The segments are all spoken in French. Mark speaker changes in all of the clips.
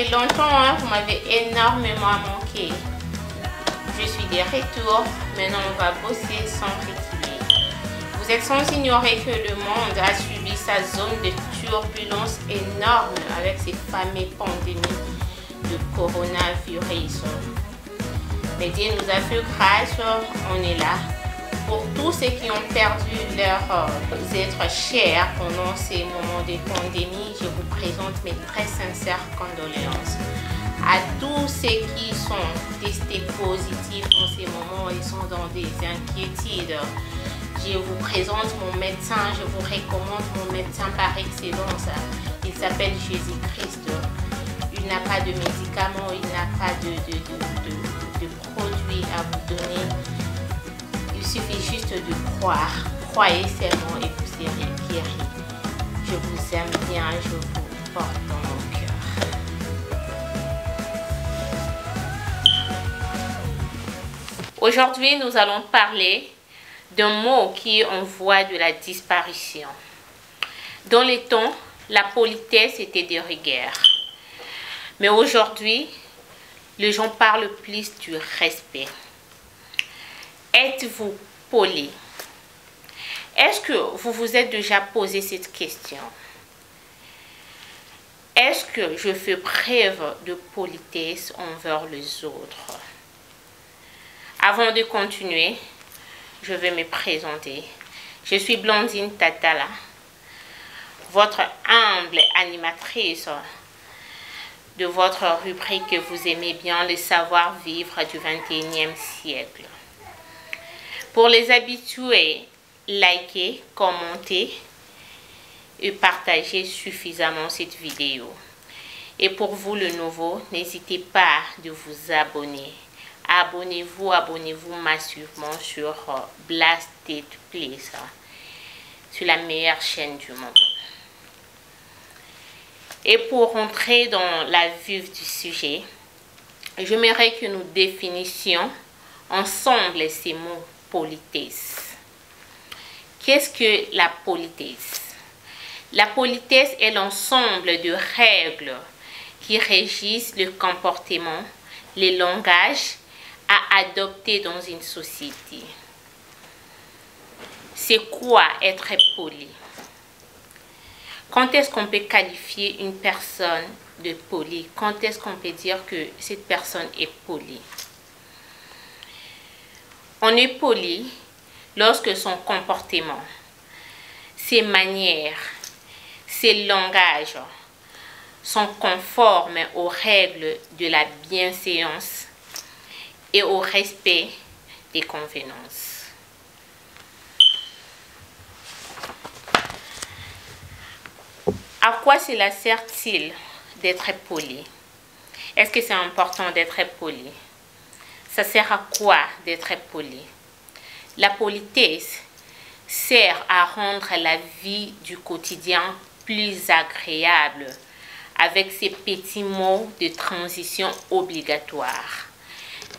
Speaker 1: fait longtemps, hein, vous m'avez énormément manqué. Je suis de retour. Maintenant, on va bosser sans reculer. Vous êtes sans ignorer que le monde a subi sa zone de turbulence énorme avec ces fameuses pandémies de coronavirus. Mais Dieu nous a fait grâce, on est là. Pour tous ceux qui ont perdu leurs êtres chers pendant ces moments de pandémie, je vous présente mes très sincères condoléances. À tous ceux qui sont testés positifs en ces moments et sont dans des inquiétudes, je vous présente mon médecin, je vous recommande mon médecin par excellence. Il s'appelle Jésus-Christ. Il n'a pas de médicaments, il n'a pas de produits à vous donner. Il suffit juste de croire. Croyez seulement et vous serez guéris. Je vous aime bien, je vous porte dans mon cœur. Aujourd'hui, nous allons parler d'un mot qui envoie de la disparition. Dans les temps, la politesse était de rigueur. Mais aujourd'hui, les gens parlent plus du respect. Êtes-vous poli? Est-ce que vous vous êtes déjà posé cette question? Est-ce que je fais preuve de politesse envers les autres? Avant de continuer, je vais me présenter. Je suis Blandine Tatala, votre humble animatrice de votre rubrique que vous aimez bien, le savoir-vivre du 21e siècle. Pour les habitués, likez, commentez et partagez suffisamment cette vidéo. Et pour vous le nouveau, n'hésitez pas de vous abonner. Abonnez-vous massivement sur Blasted Place. C'est la meilleure chaîne du monde. Et pour entrer dans la vif du sujet, j'aimerais que nous définissions ensemble ces mots politesse. Qu'est-ce que la politesse? La politesse est l'ensemble de règles qui régissent le comportement, le langage à adopter dans une société. C'est quoi être poli? Quand est-ce qu'on peut qualifier une personne de poli? Quand est-ce qu'on peut dire que cette personne est polie? On est poli lorsque son comportement, ses manières, ses langages sont conformes aux règles de la bienséance et au respect des convenances. À quoi cela sert-il d'être poli? Est-ce que c'est important d'être poli? Ça sert à quoi d'être poli? La politesse sert à rendre la vie du quotidien plus agréable avec ces petits mots de transition obligatoires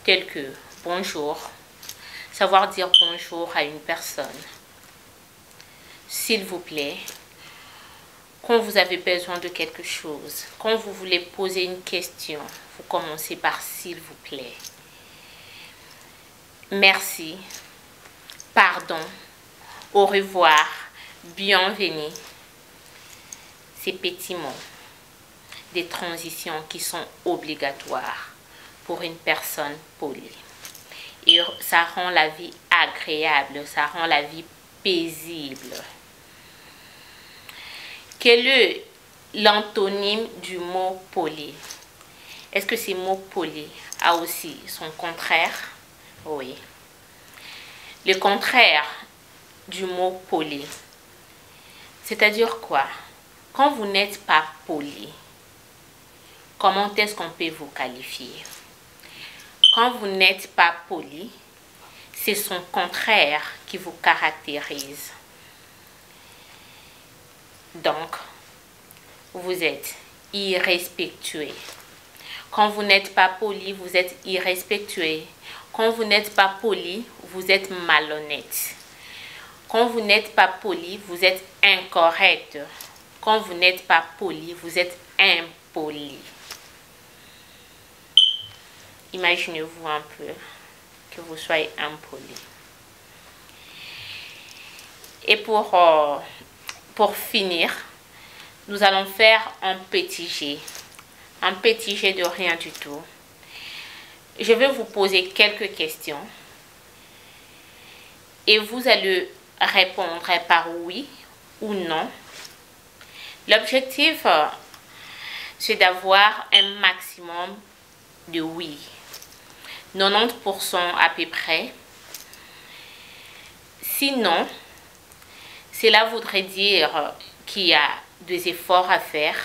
Speaker 1: tels que bonjour, savoir dire bonjour à une personne, s'il vous plaît, quand vous avez besoin de quelque chose, quand vous voulez poser une question, vous commencez par s'il vous plaît. Merci, pardon, au revoir, bienvenue. Ces petits mots, des transitions qui sont obligatoires pour une personne polie. Et ça rend la vie agréable, ça rend la vie paisible. Quel est l'antonyme du mot poli? Est-ce que ce mot poli a aussi son contraire? Oui. Le contraire du mot poli, c'est-à-dire quoi? Quand vous n'êtes pas poli, comment est-ce qu'on peut vous qualifier? Quand vous n'êtes pas poli, c'est son contraire qui vous caractérise. Donc, vous êtes irrespectueux. Quand vous n'êtes pas poli, vous êtes irrespectueux. Quand vous n'êtes pas poli, vous êtes malhonnête. Quand vous n'êtes pas poli, vous êtes incorrect. Quand vous n'êtes pas poli, vous êtes impoli. Imaginez-vous un peu que vous soyez impoli. Et pour finir, nous allons faire un petit jet. Un petit jet de rien du tout. Je vais vous poser quelques questions. Et vous allez répondre par oui ou non. L'objectif, c'est d'avoir un maximum de oui. 90% à peu près. Sinon, cela voudrait dire qu'il y a des efforts à faire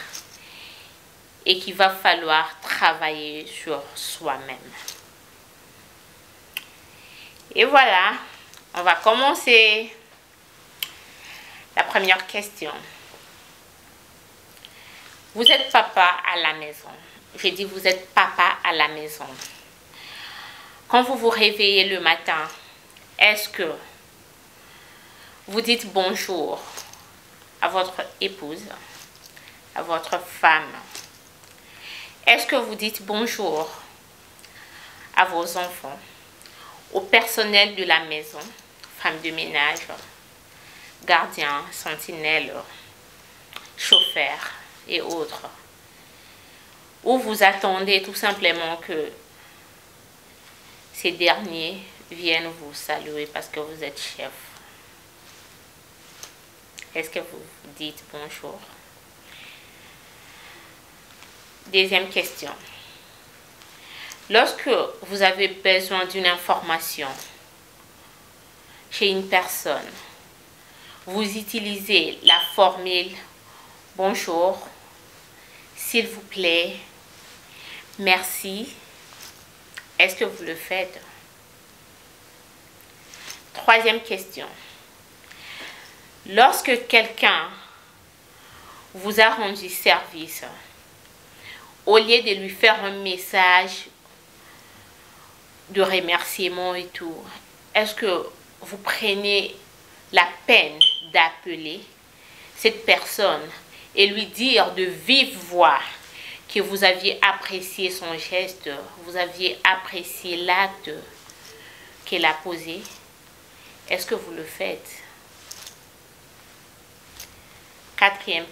Speaker 1: et qu'il va falloir travailler sur soi-même. Et voilà, on va commencer. La première question. Vous êtes papa à la maison. Je dis vous êtes papa à la maison. Quand vous vous réveillez le matin, est-ce que vous dites bonjour à votre épouse, à votre femme? Est-ce que vous dites bonjour à vos enfants, au personnel de la maison, femme de ménage, gardien, sentinelle, chauffeur et autres? Ou vous attendez tout simplement que ces derniers viennent vous saluer parce que vous êtes chef? Est-ce que vous dites bonjour? Deuxième question. Lorsque vous avez besoin d'une information chez une personne, vous utilisez la formule bonjour, s'il vous plaît, merci. Est-ce que vous le faites? Troisième question. Lorsque quelqu'un vous a rendu service, au lieu de lui faire un message de remerciement et tout, est-ce que vous prenez la peine d'appeler cette personne et lui dire de vive voix que vous aviez apprécié son geste, vous aviez apprécié l'acte qu'elle a posé? Est-ce que vous le faites? Quatrième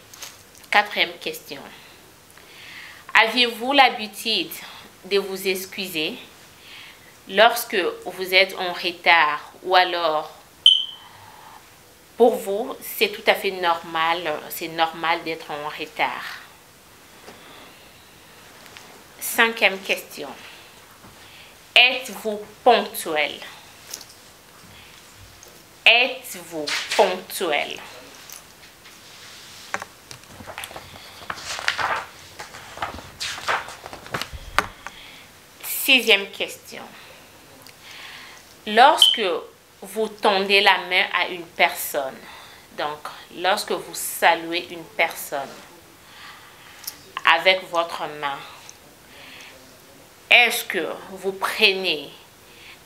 Speaker 1: question. Avez-vous l'habitude de vous excuser lorsque vous êtes en retard ou alors pour vous, c'est tout à fait normal, c'est normal d'être en retard? Cinquième question. Êtes-vous ponctuel? Êtes-vous ponctuel? Sixième question. Lorsque vous tendez la main à une personne, donc lorsque vous saluez une personne avec votre main, est-ce que vous prenez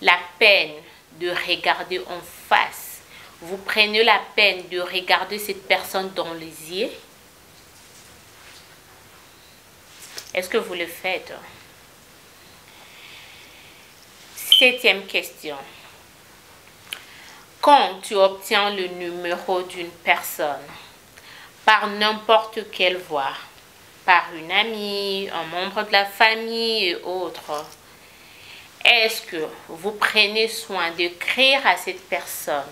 Speaker 1: la peine de regarder en face? Vous prenez la peine de regarder cette personne dans les yeux? Est-ce que vous le faites? Septième question. Quand tu obtiens le numéro d'une personne par n'importe quelle voie, par une amie, un membre de la famille et autres, est-ce que vous prenez soin d'écrire à cette personne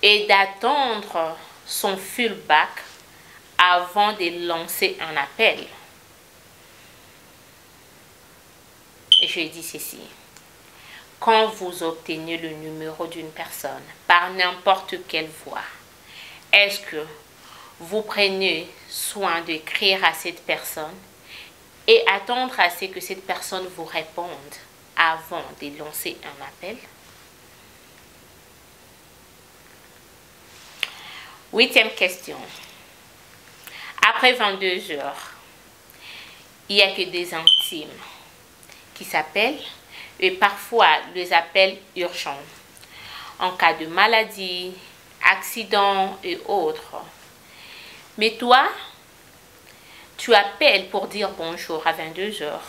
Speaker 1: et d'attendre son feedback avant de lancer un appel? Et je dis ceci. Quand vous obtenez le numéro d'une personne par n'importe quelle voie, est-ce que vous prenez soin d'écrire à cette personne et attendre à ce que cette personne vous réponde avant de lancer un appel? Huitième question. Après 22 heures, il n'y a que des intimes qui s'appellent et parfois les appels urgents en cas de maladie, accident et autres. Mais toi, tu appelles pour dire bonjour à 22 heures.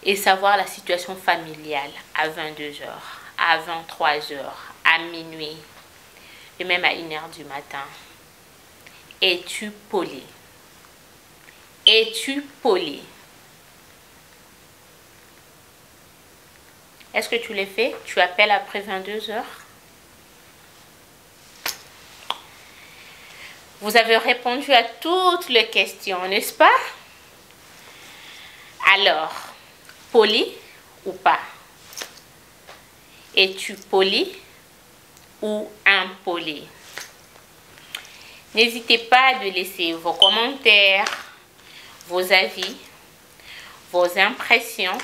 Speaker 1: et savoir la situation familiale à 22h, à 23h, à minuit et même à 1h du matin. Es-tu poli? Es-tu poli? Est-ce que tu l'as fait? Tu appelles après 22h? Vous avez répondu à toutes les questions, n'est-ce pas? Alors, poli ou pas? Es-tu poli ou impoli? N'hésitez pas de laisser vos commentaires, vos avis, vos impressions.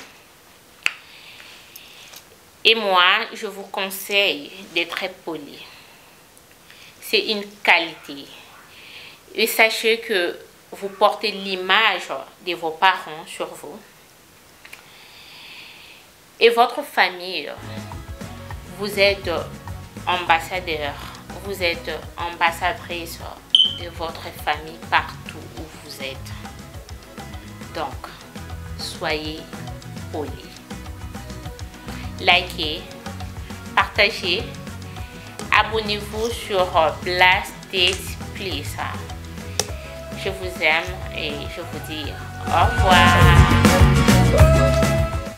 Speaker 1: Et moi, je vous conseille d'être poli. C'est une qualité. Et sachez que vous portez l'image de vos parents sur vous. Et votre famille, vous êtes ambassadeur, vous êtes ambassadrice de votre famille partout où vous êtes. Donc, soyez polis. Likez, partagez, abonnez-vous sur Blast Please. Je vous aime et je vous dis au revoir.